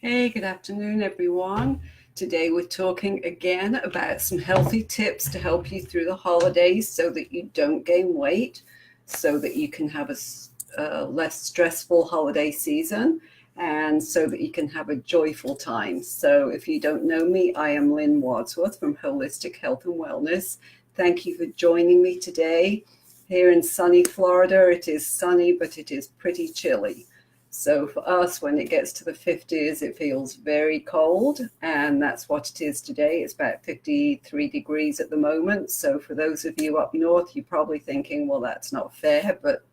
Hey, good afternoon, everyone. Today we're talking again about some healthy tips to help you through the holidays so that you don't gain weight, so that you can have a less stressful holiday season, and so that you can have a joyful time. So, if you don't know me, I am Lynn Wadsworth from Holistic Health and Wellness. Thank you for joining me today. Here in sunny Florida, it is sunny, but it is pretty chilly. So for us, when it gets to the 50s, it feels very cold, and that's what it is today. It's about 53 degrees at the moment. So for those of you up north, you're probably thinking, well, that's not fair, but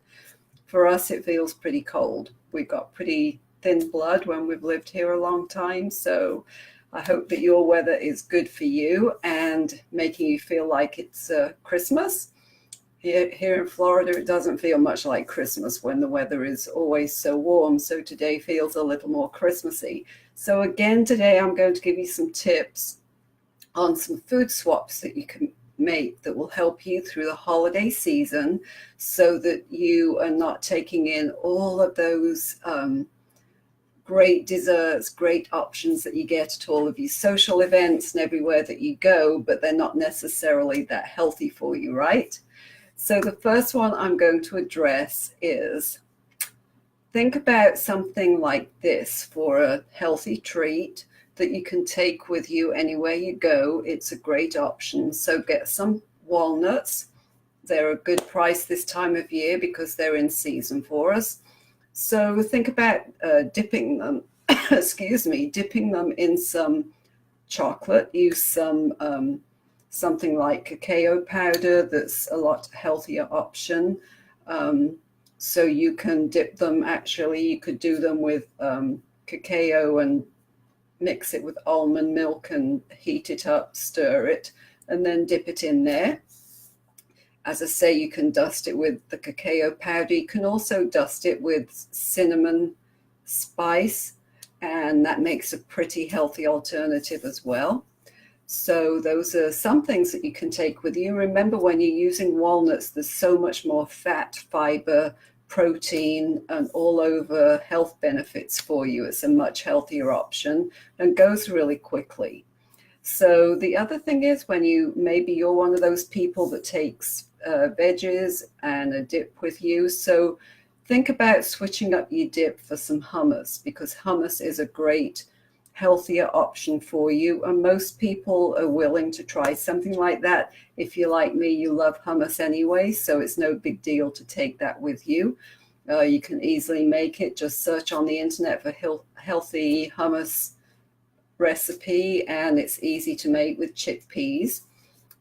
for us, it feels pretty cold. We've got pretty thin blood when we've lived here a long time. So I hope that your weather is good for you and making you feel like it's Christmas. Here in Florida, it doesn't feel much like Christmas when the weather is always so warm. So today feels a little more Christmassy. So again, today I'm going to give you some tips on some food swaps that you can make that will help you through the holiday season so that you are not taking in all of those great desserts, great options that you get at all of your social events and everywhere that you go, but they're not necessarily that healthy for you, right? So the first one I'm going to address is think about something like this for a healthy treat that you can take with you anywhere you go. It's a great option. So get some walnuts. They're a good price this time of year because they're in season for us. So think about dipping them, dipping them in some chocolate. Use something like cacao powder. That's a lot healthier option. So you can dip them. Actually, you could do them with cacao and mix it with almond milk and heat it up, stir it, and then dip it in there. As I say, you can dust it with the cacao powder. You can also dust it with cinnamon spice, and that makes a pretty healthy alternative as well. So those are some things that you can take with you. Remember, when you're using walnuts, there's so much more fat, fiber, protein, and all over health benefits for you. It's a much healthier option and goes really quickly. So the other thing is, when maybe you're one of those people that takes veggies and a dip with you. So think about switching up your dip for some hummus, because hummus is a great healthier option for you, and most people are willing to try something like that. If you're like me, you love hummus anyway, so it's no big deal to take that with you. You can easily make it. Just search on the internet for healthy hummus recipe, and it's easy to make with chickpeas.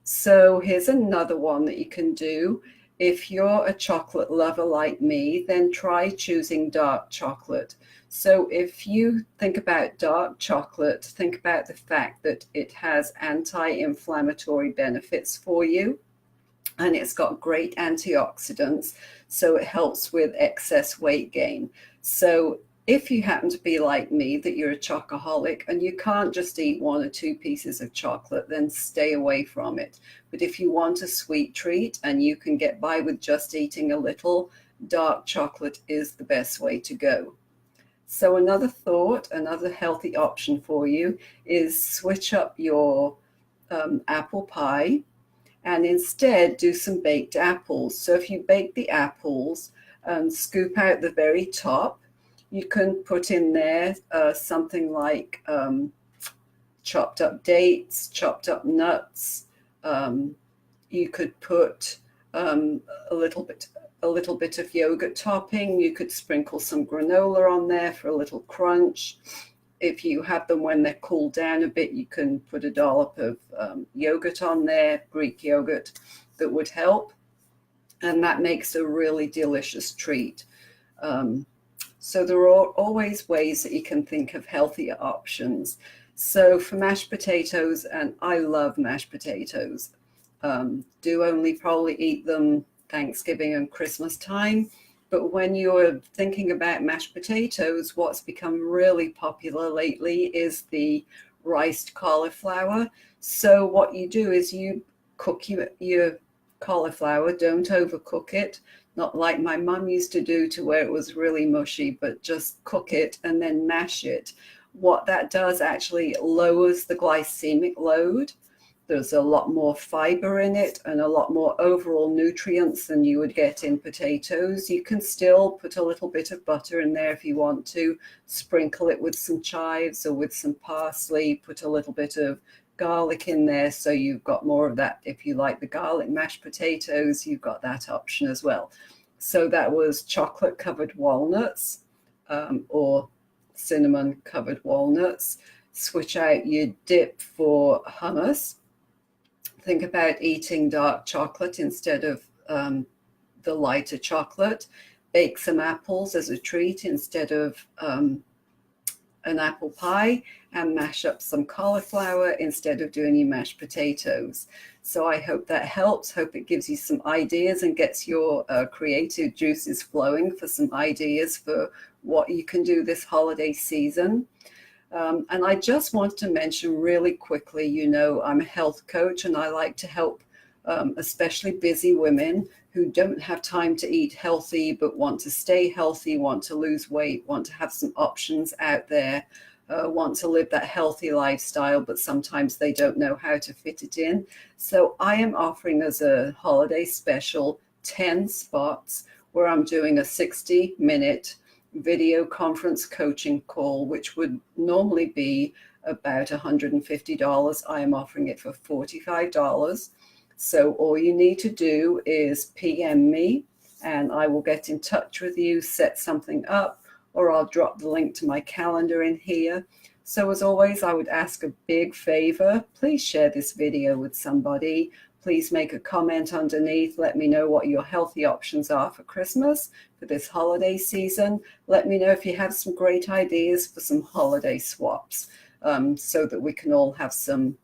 So here's another one that you can do. If you're a chocolate lover like me, then try choosing dark chocolate. So if you think about dark chocolate, think about the fact that it has anti-inflammatory benefits for you, and it's got great antioxidants, so it helps with excess weight gain. So if you happen to be like me, that you're a chocoholic and you can't just eat one or two pieces of chocolate, then stay away from it. But if you want a sweet treat and you can get by with just eating a little, dark chocolate is the best way to go. So another thought, another healthy option for you is switch up your apple pie and instead do some baked apples. So if you bake the apples and scoop out the very top, you can put in there something like chopped up dates, chopped up nuts. You could put a little bit of yogurt topping. You could sprinkle some granola on there for a little crunch. If you have them when they're cooled down a bit, you can put a dollop of yogurt on there, Greek yogurt, that would help. And that makes a really delicious treat. So there are always ways that you can think of healthier options. So for mashed potatoes, and I love mashed potatoes, do only probably eat them Thanksgiving and Christmas time. But when you're thinking about mashed potatoes, what's become really popular lately is the riced cauliflower. So what you do is you cook your cauliflower, don't overcook it, not like my mum used to do to where it was really mushy, but just cook it and then mash it. What that does actually lowers the glycemic load. There's a lot more fiber in it and a lot more overall nutrients than you would get in potatoes. You can still put a little bit of butter in there if you want to, sprinkle it with some chives or with some parsley, put a little bit of garlic in there so you've got more of that. If you like the garlic mashed potatoes, you've got that option as well. So that was chocolate covered walnuts or cinnamon covered walnuts. Switch out your dip for hummus. Think about eating dark chocolate instead of the lighter chocolate. Bake some apples as a treat instead of an apple pie, and mash up some cauliflower instead of doing your mashed potatoes. So I hope that helps. Hope it gives you some ideas and gets your creative juices flowing for some ideas for what you can do this holiday season. And I just want to mention really quickly, you know, I'm a health coach and I like to help especially busy women who don't have time to eat healthy but want to stay healthy, want to lose weight, want to have some options out there, want to live that healthy lifestyle, but sometimes they don't know how to fit it in. So I am offering as a holiday special 10 spots where I'm doing a 60-minute video conference coaching call, which would normally be about $150. I am offering it for $45. So all you need to do is PM me and I will get in touch with you, set something up, or I'll drop the link to my calendar in here. So as always, I would ask a big favor. Please share this video with somebody. Please make a comment underneath. Let me know what your healthy options are for Christmas, for this holiday season. Let me know if you have some great ideas for some holiday swaps, so that we can all have some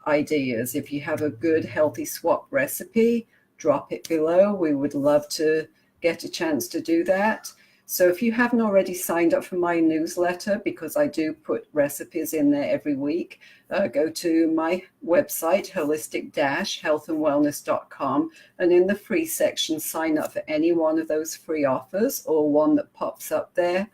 ideas. If you have a good healthy swap recipe, drop it below. We would love to get a chance to do that. So if you haven't already signed up for my newsletter, because I do put recipes in there every week, go to my website, holistic-healthandwellness.com, and in the free section, sign up for any one of those free offers or one that pops up there.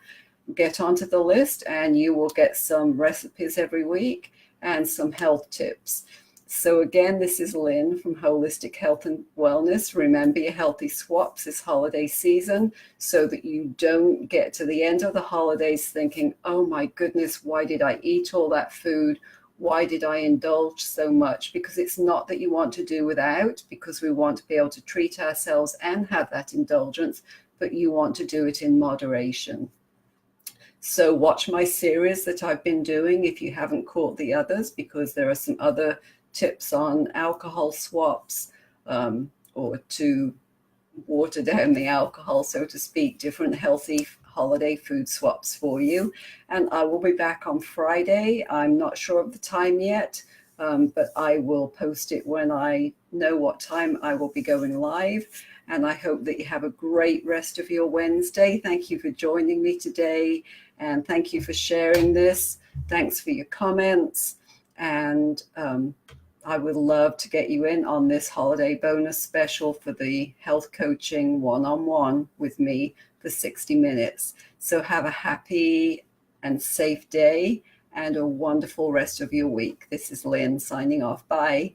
Get onto the list and you will get some recipes every week and some health tips. So again, this is Lynn from Holistic Health and Wellness. Remember your healthy swaps this holiday season so that you don't get to the end of the holidays thinking, oh my goodness, why did I eat all that food? Why did I indulge so much? Because it's not that you want to do without, because we want to be able to treat ourselves and have that indulgence, but you want to do it in moderation. So watch my series that I've been doing if you haven't caught the others, because there are some other tips on alcohol swaps, or to water down the alcohol, so to speak, different healthy holiday food swaps for you. And I will be back on Friday. I'm not sure of the time yet, but I will post it when I know what time I will be going live. And I hope that you have a great rest of your Wednesday. Thank you for joining me today. And thank you for sharing this. Thanks for your comments. And I would love to get you in on this holiday bonus special for the health coaching one-on-one with me for 60 minutes. So have a happy and safe day and a wonderful rest of your week. This is Lynn signing off. Bye.